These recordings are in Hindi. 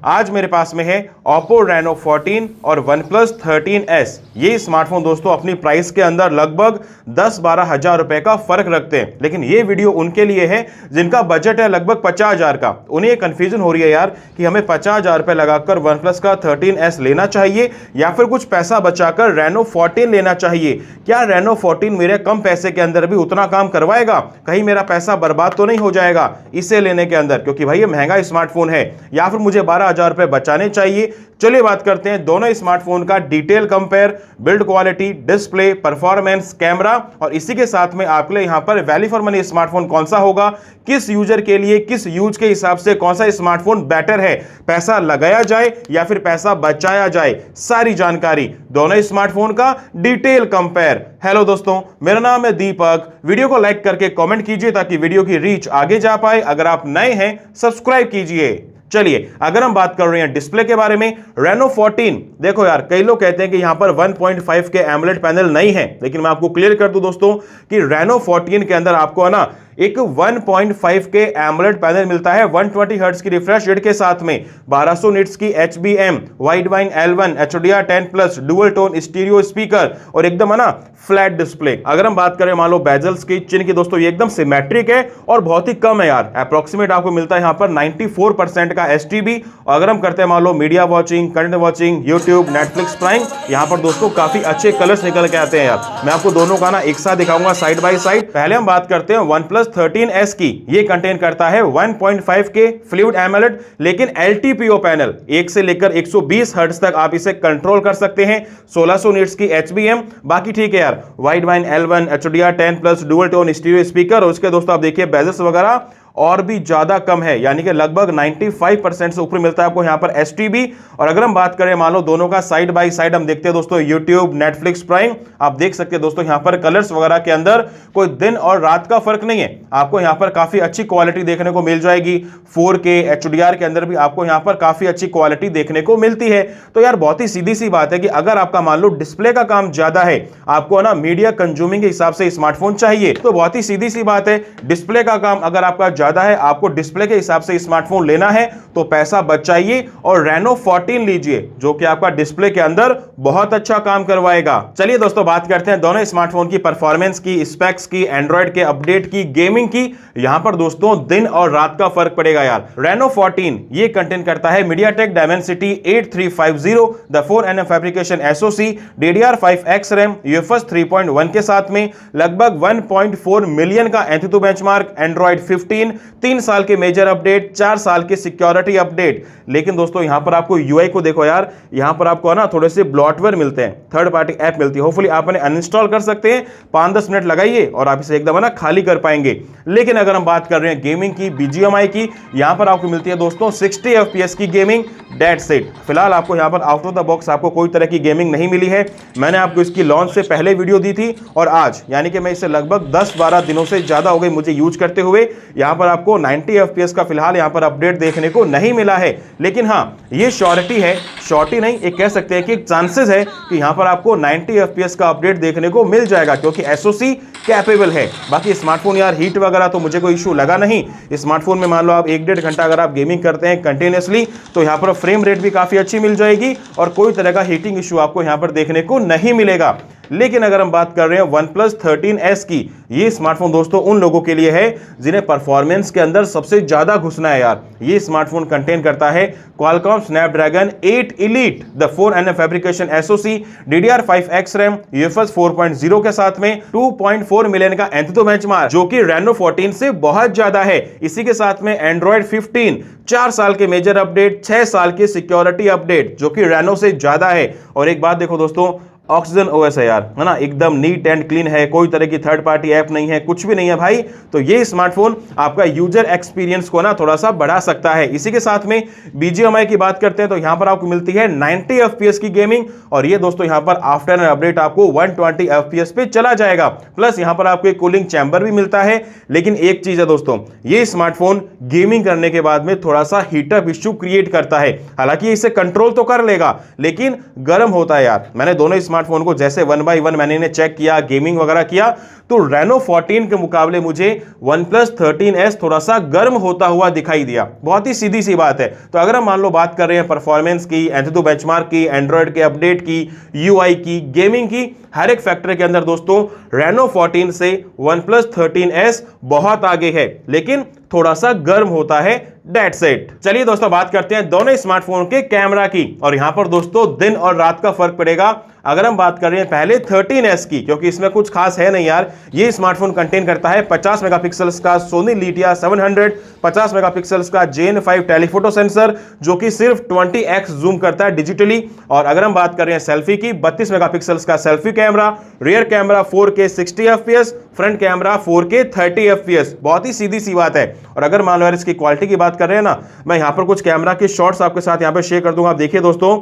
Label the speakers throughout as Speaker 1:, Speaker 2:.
Speaker 1: आज मेरे पास में है Oppo Reno 14 और OnePlus 13S। ये स्मार्टफोन दोस्तों अपनी प्राइस के अंदर लगभग 10-12 हजार रुपए का फर्क रखते हैं, लेकिन ये वीडियो उनके लिए है जिनका बजट है लगभग 50 हजार का। उन्हें कंफ्यूजन हो रही है यार कि हमें 50 हजार रुपए लगाकर OnePlus का 13S लेना चाहिए या फिर कुछ पैसा बचाकर Reno 14 लेना चाहिए। क्या Reno 14 मेरे कम पैसे के अंदर भी उतना काम करवाएगा? कहीं मेरा पैसा बर्बाद तो नहीं हो जाएगा इसे लेने के अंदर, क्योंकि भाई ये महंगा स्मार्टफोन है, या फिर मुझे 12,000 रुपए बचाने चाहिए। चलिए बात करते हैं दोनों स्मार्टफोन का detail compare, build quality, display, performance, camera, और इसी के साथ में आपके लिए यहां पर वैल्यू फॉर मनी स्मार्टफोन कौन सा होगा, किस यूजर के लिए, किस यूज के हिसाब से कौन सा स्मार्टफोन बेटर है, पैसा लगाया जाए या फिर पैसा बचाया जाए, सारी जानकारी दोनों स्मार्टफोन का डिटेल कंपेयर। हेलो दोस्तों, मेरा नाम है दीपक। वीडियो को लाइक करके कमेंट कीजिए ताकि वीडियो की रीच आगे जा पाए। अगर आप नए हैं सब्सक्राइब कीजिए। चलिए, अगर हम बात कर रहे हैं डिस्प्ले के बारे में, Reno 14, देखो यार, कई लोग कहते हैं कि यहां पर 1.5 के AMOLED पैनल नहीं है, लेकिन मैं आपको क्लियर कर दूं दोस्तों कि Reno 14 के अंदर आपको है ना एक 1.5 के AMOLED पैनल मिलता है 120 हर्ट्ज की रिफ्रेश रेट के साथ में, 1200 निट्स की HBM वाइडबाइन L1 HDR10+ dual tone stereo speaker और एकदम है ना फ्लैट डिस्प्ले। अगर हम बात करें मान लो बेजल्स की, चिन्ह की, दोस्तों ये एकदम सिमेट्रिक है और बहुत ही कम है यार। अप्रोक्सीमेट आपको मिलता है यहां पर 94% का STB। अगर हम करते हैं मान लो media watching, content watching, YouTube, Netflix, Prime, यहां पर दोस्तों काफी अच्छे कलर्स निकल के आते हैं यार। मैं आपको दोनों का ना एक साथ दिखाऊंगा साइड बाय साइड। पहले हम बात करते हैं OnePlus 13S की। ये कंटेन करता है 1.5 के फ्लूइड AMOLED, लेकिन LTPO पैनल 1 से लेकर 120 हर्ट्ज तक आप इसे कंट्रोल कर सकते हैं, 1600 निट्स की HBM। बाकी ठीक है यार, वाइडबाइन L1 HDR10+ dual tone stereo speaker, और उसके दोस्तों आप देखिए बेजल्स वगैरह और भी ज्यादा कम है, यानी कि लगभग 95% से ऊपर मिलता है आपको यहां पर STB। और अगर हम बात करें मान लो दोनों का साइड बाय साइड, हम देखते हैं दोस्तों यूट्यूब, नेटफ्लिक्स, प्राइम, आप देख सकते हैं दोस्तों यहां पर कलर्स वगैरह के अंदर कोई दिन और रात का फर्क नहीं है। आपको यहां पर काफी अच्छी क्वालिटी देखने को मिल जाएगी। 4K HDR के अंदर भी आपको यहां पर काफी अच्छी क्वालिटी देखने को मिलती है। तो यार बहुत ही सीधी सी बात है कि अगर आपका मान लो डिस्प्ले का काम ज्यादा है, आपको ना मीडिया कंज्यूमिंग के हिसाब से स्मार्टफोन चाहिए, तो बहुत ही सीधी सी बात है, डिस्प्ले का काम अगर आपका ज्यादा है, आपको डिस्प्ले के हिसाब से स्मार्टफोन लेना है, तो पैसा बचाइए और Reno 14 लीजिए, जो कि आपका डिस्प्ले के अंदर बहुत अच्छा काम करवाएगा। चलिए दोस्तों, बात करते हैं दोनों स्मार्टफोन की परफॉर्मेंस की, स्पेक्स की, एंड्रॉइड के अपडेट की, गेमिंग की। यहां पर दोस्तों दिन और रात का फर्क पड़ेगा यार। Reno 14 ये कंटेन करता है MediaTek Dimensity 8350 the 4nm fabrication SoC, DDR5X RAM, UFS 3.1 के साथ में, लगभग 1.4 मिलियन का Antutu बेंचमार्क, एंड्रॉइड 15, 3 साल के मेजर अपडेट, 4 साल के सिक्योरिटी अपडेट। लेकिन दोस्तों यहां पर आपको यूआई को देखो यार, यहां पर आपको ना थोड़े से ब्लॉटवेयर मिलते हैं, थर्ड पार्टी ऐप मिलती है। होपफुली आप इन्हें अनइंस्टॉल कर सकते हैं, 5-10 मिनट लगाइए और आप इसे एकदम ना खाली कर पाएंगे। लेकिन अगर हम बात कर रहे हैं गेमिंग की, BGMI की, यहां पर आपको मिलती है दोस्तों 60 FPS की गेमिंग, दैट्स इट। फिलहाल आपको यहां पर आउट ऑफ द बॉक्स आपको कोई तरह की गेमिंग नहीं मिली है। मैंने आपको इसकी लॉन्च से पहले वीडियो दी थी, और आज यानी कि मैं इसे लगभग 10-12 दिनों से ज्यादा हो गई मुझे यूज करते हुए, यहां पर आपको 90 FPS का फिलहाल यहां पर अपडेट देखने को नहीं मिला है। लेकिन हां, ये श्योरिटी है, श्योरिटी नहीं, एक कह सकते हैं कि चांसेस है कि यहां पर आपको 90 FPS का अपडेट देखने को मिल जाएगा, क्योंकि SoC कैपेबल है। बाकी स्मार्टफोन यार हीट वगैरह तो मुझे कोई इशू लगा नहीं। स्मार्टफोन में मान लो आप 1-1.5 घंटा अगर आप गेमिंग करते हैं कंटिन्यूअसली, तो यहां पर फ्रेम रेट भी काफी अच्छी मिल जाएगी और कोई तरह का हीटिंग इशू आपको यहां पर देखने को नहीं मिलेगा। लेकिन अगर हम बात कर रहे हैं OnePlus 13S की, ये स्मार्टफोन दोस्तों उन लोगों के लिए है जिन्हें परफॉर्मेंस के अंदर सबसे ज्यादा घुसना है यार। ये स्मार्टफोन कंटेन करता है Qualcomm Snapdragon 8 Elite the 4nm fabrication SoC, DDR5X RAM, UFS 4.0 के साथ में, 2.4 मिलियन का Antutu बेंचमार्क, जो कि Reno 14 से बहुत ज्यादा है। इसी के साथ में एंड्रॉइड 15, 4 साल के मेजर अपडेट, 6 साल के सिक्योरिटी अपडेट, जो कि Reno से ज्यादा है। और एक बात देखो दोस्तों, ऑक्सीजन ओएस है यार, है ना, एकदम नीट एंड क्लीन है, कोई तरह की थर्ड पार्टी ऐप नहीं है, कुछ भी नहीं है भाई। तो ये स्मार्टफोन आपका यूजर एक्सपीरियंस को ना थोड़ा सा बढ़ा सकता है। इसी के साथ में BGMI की बात करते हैं तो यहां पर आपको मिलती है 90 FPS की गेमिंग, और ये दोस्तों यहां पर आफ्टर एन अपडेट आपको 120 FPS पे चला जाएगा। प्लस यहां पर आपको एक कूलिंग चैम्बर भी मिलता है। लेकिन एक चीज है दोस्तों, ये स्मार्टफोन गेमिंग करने के बाद में थोड़ा सा हीटअप इश्यू क्रिएट करता है। हालांकि इसे कंट्रोल तो कर लेगा, लेकिन गर्म होता है यार। मैंने दोनों स्मार्टफोन को जैसे वन बाय वन मैंने इन्हें चेक किया, गेमिंग वगैरह किया, तो Reno 14 के मुकाबले मुझे OnePlus 13S थोड़ा सा गर्म होता हुआ दिखाई दिया। बहुत ही सीधी सी बात है। तो अगर हम मान लो बात कर रहे हैं परफॉर्मेंस की, एंथुतु बेंचमार्क की, एंड्रॉयड के अपडेट की, यूआई की, गेमिंग की, हर एक फैक्टर के अंदर दोस्तों Reno 14 से OnePlus 13S बहुत आगे है, लेकिन थोड़ा सा गर्म होता है। That's it। चलिए दोस्तों बात करते हैं दोनों स्मार्टफोन के कैमरा की, और यहां पर दोस्तों दिन और रात का फर्क पड़ेगा। अगर हम बात कर रहे हैं पहले 13S की, क्योंकि इसमें कुछ खास है नहीं यार, ये स्मार्टफोन कंटेन करता है 50 मेगापिक्सल्स का Sony Litia 700, 50 मेगापिक्सल्स का JN5 टेलीफोटो सेंसर जो कि सिर्फ 20x जूम करता है डिजिटली। और अगर हम बात कर रहे हैं सेल्फी की, 32 मेगापिक्सल्स का selfie camera, rear camera 4K 60 fps, front camera 4K 30 fps। बहुत ही सीधी सी बात है। और अगर मान लो यार इसकी क्वालिटी की बात कर रहे हैं ना, मैं यहां पर कुछ कैमरा के शॉट्स आपके साथ यहां पर शेयर कर दूंगा। आप देखिए दोस्तों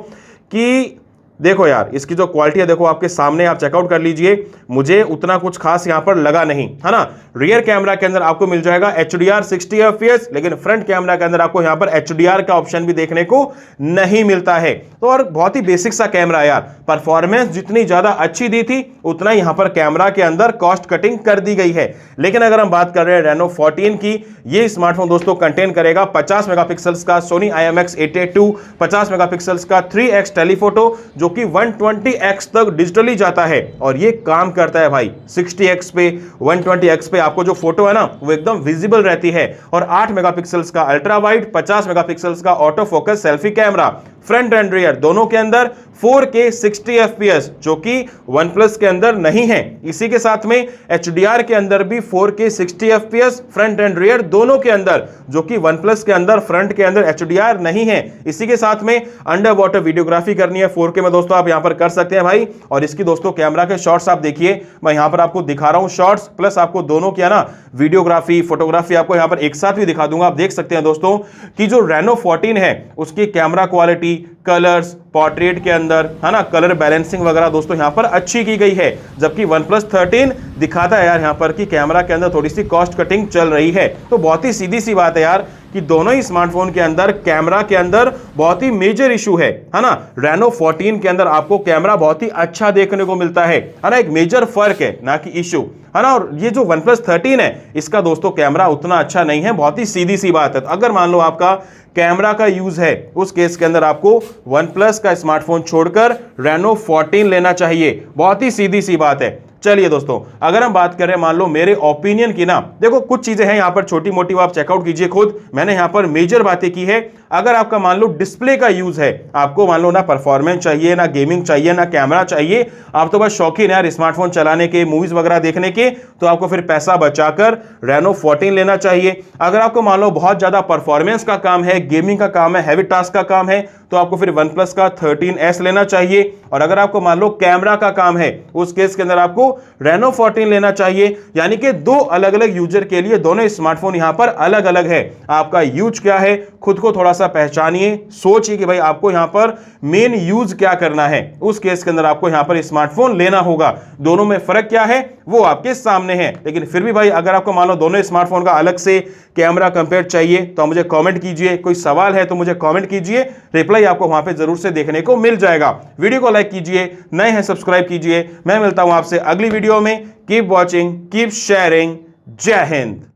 Speaker 1: कि देखो यार इसकी जो क्वालिटी है, देखो आपके सामने, आप चेकआउट कर लीजिए। मुझे उतना कुछ खास यहां पर लगा नहीं, है ना। रियर कैमरा के अंदर आपको मिल जाएगा HDR 60 fps, लेकिन फ्रंट कैमरा के अंदर आपको यहां पर HDR का ऑप्शन भी देखने को नहीं मिलता है। तो और बहुत ही बेसिक सा कैमरा है यार। परफॉर्मेंस जितनी ज्यादा अच्छी दी थी, उतना यहां पर कैमरा के अंदर कॉस्ट कटिंग कर दी गई है। लेकिन अगर हम बात कर रहे हैं Reno 14 की, ये स्मार्टफोन दोस्तों कंटेन करेगा 50 मेगापिक्सल्स का Sony IMX882, 50 मेगापिक्सल्स का 3x टेलीफोटो जो कि 120x तक डिजिटली जाता है, और ये काम करता है भाई 60x पे, 120x पे आपको जो फोटो है ना वो एकदम विजिबल रहती है। और 8 मेगापिक्सल्स का अल्ट्रा वाइड, 50 मेगापिक्सल्स का auto focus selfie camera, front end rear दोनों के अंदर 4K 60 fps जो कि OnePlus के अंदर नहीं है। इसी के साथ में HDR के अंदर भी 4K 60 fps front end rear दोनों के अंदर, जो कि OnePlus के अंदर फ्रंट के अंदर HDR नहीं है। इसी के साथ में अंडर वाटर वीडियोग्राफी करनी है 4K में दोस्तों, आप यहां पर कर सकते हैं भाई। और इसकी दोस्तों कैमरा के शॉट्स आप देखिए, मैं यहां पर आपको दिखा रहा हूं शॉट्स, प्लस आपको दोनों की है ना वीडियोग्राफी, फोटोग्राफी आपको यहां पर एक साथ भी दिखा दूंगा। आप देख सकते हैं दोस्तों कि जो Reno 14 है उसकी कैमरा क्वालिटी, कलर्स, पोर्ट्रेट के अंदर है ना, कलर बैलेंसिंग वगैरह दोस्तों यहां पर अच्छी की गई है। जबकि OnePlus 13 दिखाता है यार यहां पर कि कैमरा के अंदर थोड़ी सी कॉस्ट कटिंग चल रही है। तो बहुत ही सीधी सी बात है यार कि दोनों ही स्मार्टफोन के अंदर कैमरा के अंदर बहुत ही मेजर इशू है ना। Reno 14 के अंदर आपको कैमरा बहुत ही अच्छा देखने को मिलता है ना, एक मेजर फर्क है ना कि इशू, है ना। और ये जो OnePlus 13 है इसका दोस्तों कैमरा उतना अच्छा नहीं है, बहुत ही सीधी सी बात है। तो अगर मान लो आपका कैमरा का यूज है, उस केस के अंदर आपको OnePlus का स्मार्टफोन छोड़कर Reno 14 लेना चाहिए। बहुत ही सीधी सी बात है। चलिए दोस्तों अगर हम बात करें मान लो मेरे ओपिनियन की ना, देखो कुछ चीजें हैं यहां पर छोटी मोटी, वो आप चेकआउट कीजिए खुद। मैंने यहां पर मेजर बातें की है। अगर आपका मान लो डिस्प्ले का यूज है, आपको मान लो ना परफॉर्मेंस चाहिए, ना गेमिंग चाहिए, ना कैमरा चाहिए, आप तो बस शौकीन यार स्मार्टफोन चलाने के, मूवीज वगैरह देखने के, तो आपको फिर पैसा बचाकर Reno 14 लेना चाहिए। अगर आपको मान लो बहुत ज्यादा परफॉर्मेंस का काम है, गेमिंग का काम है, हैवी टास्क का काम है, तो आपको फिर OnePlus का 13S लेना चाहिए। और अगर आपको मान लो कैमरा का काम है, उस केस के अंदर आपको Reno 14 लेना चाहिए। यानी कि दो अलग अलग यूजर के लिए दोनों स्मार्टफोन यहां पर अलग अलग है। आपका यूज क्या है, खुद को थोड़ा सा पहचानिए, सोचिए कि भाई आपको यहां पर मेन यूज क्या करना है, उस केस के अंदर आपको यहां पर स्मार्टफोन लेना होगा। दोनों में फर्क क्या है वो आपके सामने है। लेकिन फिर भी भाई अगर आपको मान लो दोनों स्मार्टफोन का अलग से कैमरा कंपेयर चाहिए तो मुझे कमेंट कीजिए, कोई सवाल है तो मुझे कमेंट कीजिए, रिप्लाई आपको वहां पे जरूर से देखने को मिल जाएगा। वीडियो को लाइक कीजिए, नए हैं सब्सक्राइब कीजिए। मैं मिलता हूं आपसे अगली वीडियो में। Keep watching, keep sharing. जय हिंद।